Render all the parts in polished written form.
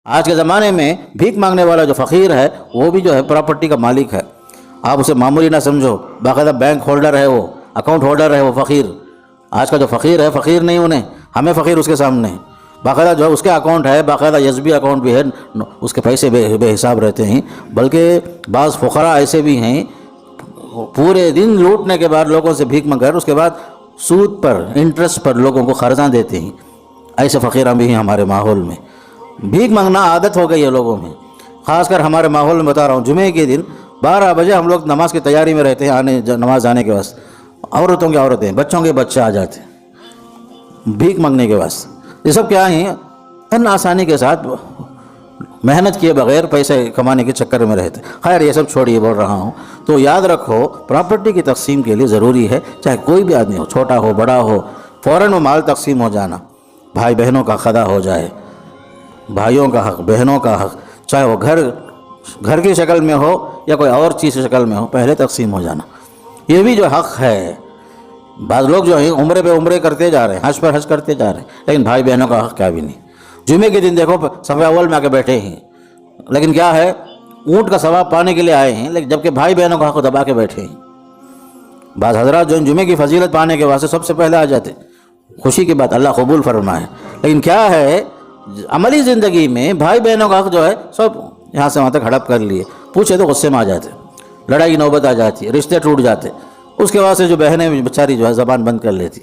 آج کے زمانے میں بھیک مانگنے والا جو فقیر ہے وہ بھی جو ہے پراپرٹی کا مالک ہے. آپ اسے معمولی نہ سمجھو، باقاعدہ بینک ہولڈر ہے، وہ اکاؤنٹ ہولڈر ہے، وہ فقیر. آج کا جو فقیر ہے فقیر نہیں، انہیں ہمیں فقیر اس کے سامنے. باقاعدہ جو ہے اس کے اکاؤنٹ ہے، باقاعدہ یسبی اکاؤنٹ بھی ہے، اس کے پیسے بے حساب رہتے ہیں. بلکہ بعض فقراء ایسے بھی ہیں پورے دن لوٹنے کے بعد لوگوں سے بھیک منگا کر اس کے بعد سود پر انٹرسٹ پر لوگوں کو قرضاں دیتے ہیں. ایسے فقیراں بھی ہیں ہمارے ماحول میں. بھیک مانگنا عادت ہو گئی ہے لوگوں میں، خاص کر ہمارے ماحول میں بتا رہا ہوں. جمعے کے دن 12 بجے ہم لوگ نماز کی تیاری میں رہتے ہیں، نماز آنے کے واسطے. عورتوں کے عورتیں، بچوں کے بچے آ جاتے ہیں بھیک مانگنے کے واسطے. یہ سب کیا ہیں؟ تن آسانی کے ساتھ محنت کیے بغیر پیسے کمانے کے چکر میں رہتے. خیر یہ سب چھوڑیے، بول رہا ہوں تو یاد رکھو پراپرٹی کی تقسیم کے لیے ضروری ہے، چاہے کوئی بھی آدمی ہو، چھوٹا ہو بڑا ہو، فوراً وہ مال تقسیم ہو جانا. بھائی بہنوں کا ادا ہو جائے، بھائیوں کا حق، بہنوں کا حق، چاہے وہ گھر کی شکل میں ہو یا کوئی اور چیز کی شکل میں ہو، پہلے تقسیم ہو جانا. یہ بھی جو حق ہے. بعض لوگ جو ہیں عمرے پہ عمرے کرتے جا رہے ہیں، حج پر حج کرتے جا رہے ہیں، لیکن بھائی بہنوں کا حق کیا بھی نہیں. جمعے کے دن دیکھو صف اول میں آ کے بیٹھے ہیں، لیکن کیا ہے، اونٹ کا ثواب پانے کے لیے آئے ہیں، لیکن جبکہ بھائی بہنوں کا حق دبا کے بیٹھے ہیں. بعض حضرات جو جمعے کی فضیلت پانے کے واسطے سب سے پہلے آ جاتے، خوشی کی بات، اللہ قبول فرمائے. لیکن کیا ہے، عملی زندگی میں بھائی بہنوں کا حق جو ہے سب یہاں سے وہاں تک ہڑپ کر لیے. پوچھے تو غصے میں آ جاتے، لڑائی کی نوبت آ جاتی، رشتے ٹوٹ جاتے. اس کے واسطے جو بہنیں بیچاری جو ہے زبان بند کر لیتی،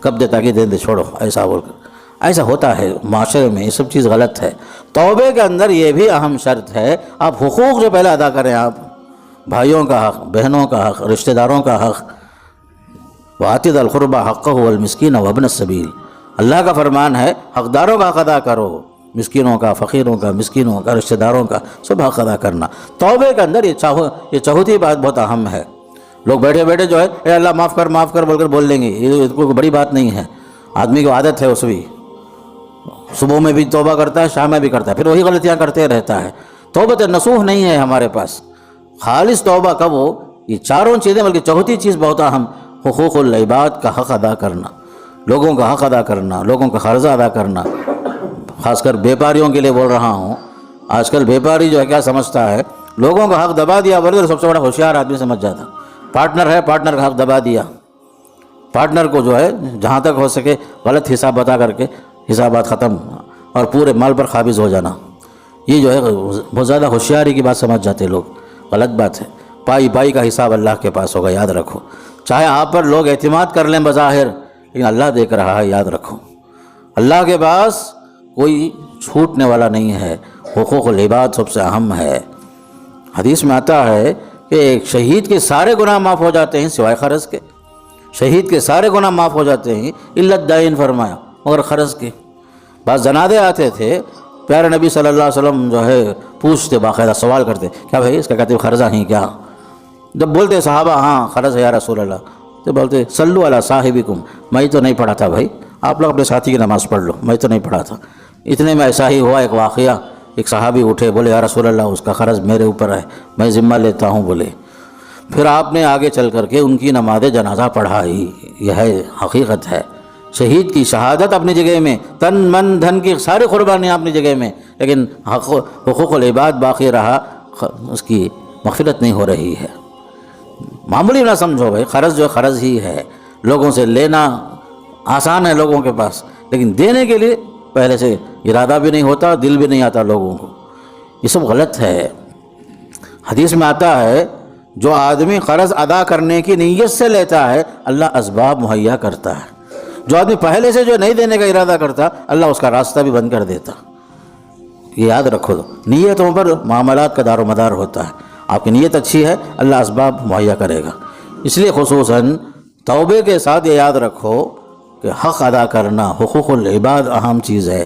کب دے تاکہ دے دے چھوڑو، ایسا بول کر. ایسا ہوتا ہے معاشرے میں، یہ سب چیز غلط ہے. توبے کے اندر یہ بھی اہم شرط ہے، آپ حقوق جو پہلے ادا کریں، آپ بھائیوں کا حق، بہنوں کا حق، رشتہ داروں کا حق. وَآتِ ذَا الْقُرْبَىٰ حَقَّهُ وَالْمِسْكِينَ وَابْنَ السَّبِيلِ. اللہ کا فرمان ہے حقداروں کا حق ادا کرو، مسکینوں کا، فقیروں کا، مسکینوں کا، رشتہ داروں کا، سب حق ادا کرنا. توبے کے اندر یہ چوتھی بات بہت اہم ہے. لوگ بیٹھے بیٹھے جو ہے اے اللہ معاف کر بول کر بول لیں گے، یہ کوئی بڑی بات نہیں ہے. آدمی کی عادت ہے، اس بھی صبح میں بھی توبہ کرتا ہے، شام میں بھی کرتا ہے، پھر وہی غلطیاں کرتے رہتا ہے. توبۃ نصوح نہیں ہے ہمارے پاس. خالص توبہ کب ہو؟ یہ چاروں چیزیں، بلکہ چوتھی چیز بہت اہم، حقوق العباد کا حق ادا کرنا، لوگوں کا حق ادا کرنا، لوگوں کا قرضہ ادا کرنا. خاص کر بیپاریوں کے لیے بول رہا ہوں. آج کل بیپاری جو ہے کیا سمجھتا ہے، لوگوں کا حق دبا دیا بولے تو سب سے بڑا ہوشیار آدمی سمجھ جاتا. پارٹنر ہے، پارٹنر کا حق دبا دیا، پارٹنر کو جو ہے جہاں تک ہو سکے غلط حساب بتا کر کے حسابات ختم اور پورے مال پر قابض ہو جانا. یہ جو ہے بہت زیادہ ہوشیاری کی بات سمجھ جاتے لوگ. غلط بات ہے. پائی کا حساب اللہ کے پاس ہوگا، یاد رکھو. چاہے آپ پر لوگ اعتماد کر لیں بظاہر، لیکن اللہ دیکھ رہا ہے، یاد رکھو. اللہ کے پاس کوئی چھوٹنے والا نہیں ہے. حقوق العباد سب سے اہم ہے. حدیث میں آتا ہے کہ ایک شہید کے سارے گناہ معاف ہو جاتے ہیں سوائے قرض کے. شہید کے سارے گناہ معاف ہو جاتے ہیں الا الدین، فرمایا، مگر قرض کے. بعض جنازے آتے تھے، پیارے نبی صلی اللہ علیہ وسلم جو ہے پوچھتے، باقاعدہ سوال کرتے، کیا بھائی اس کا کہتے قرضہ ہیں کیا؟ جب بولتے صحابہ ہاں قرض ہے یا رسول اللہ، تو بولتے صلو علی صاحبکم، میں تو نہیں پڑھا تھا بھائی، آپ لوگ اپنے ساتھی کی نماز پڑھ لو، میں تو نہیں پڑھا تھا. اتنے میں ایسا ہی ہوا ایک واقعہ، ایک صحابی اٹھے، بولے یا رسول اللہ اس کا قرض میرے اوپر ہے، میں ذمہ لیتا ہوں. بولے پھر آپ نے آگے چل کر کے ان کی نماز جنازہ پڑھائی. یہ ہے حقیقت ہے. شہید کی شہادت اپنی جگہ میں، تن من دھن کی ساری قربانیاں اپنی جگہ میں، لیکن حقوق العباد باقی رہا، اس کی مغفرت نہیں ہو رہی ہے. معمولی نہ سمجھو بھائی، قرض جو قرض ہی ہے. لوگوں سے لینا آسان ہے لوگوں کے پاس، لیکن دینے کے لیے پہلے سے ارادہ بھی نہیں ہوتا، دل بھی نہیں آتا لوگوں کو. یہ سب غلط ہے. حدیث میں آتا ہے جو آدمی قرض ادا کرنے کی نیت سے لیتا ہے اللہ اسباب مہیا کرتا ہے. جو آدمی پہلے سے جو نہیں دینے کا ارادہ کرتا اللہ اس کا راستہ بھی بند کر دیتا. یہ یاد رکھو. نیتوں پر معاملات کا دار و مدار ہوتا ہے. آپ کی نیت اچھی ہے، اللہ اسباب مہیا کرے گا. اس لیے خصوصاً توبے کے ساتھ یہ یاد رکھو کہ حق ادا کرنا، حقوق العباد اہم چیز ہے.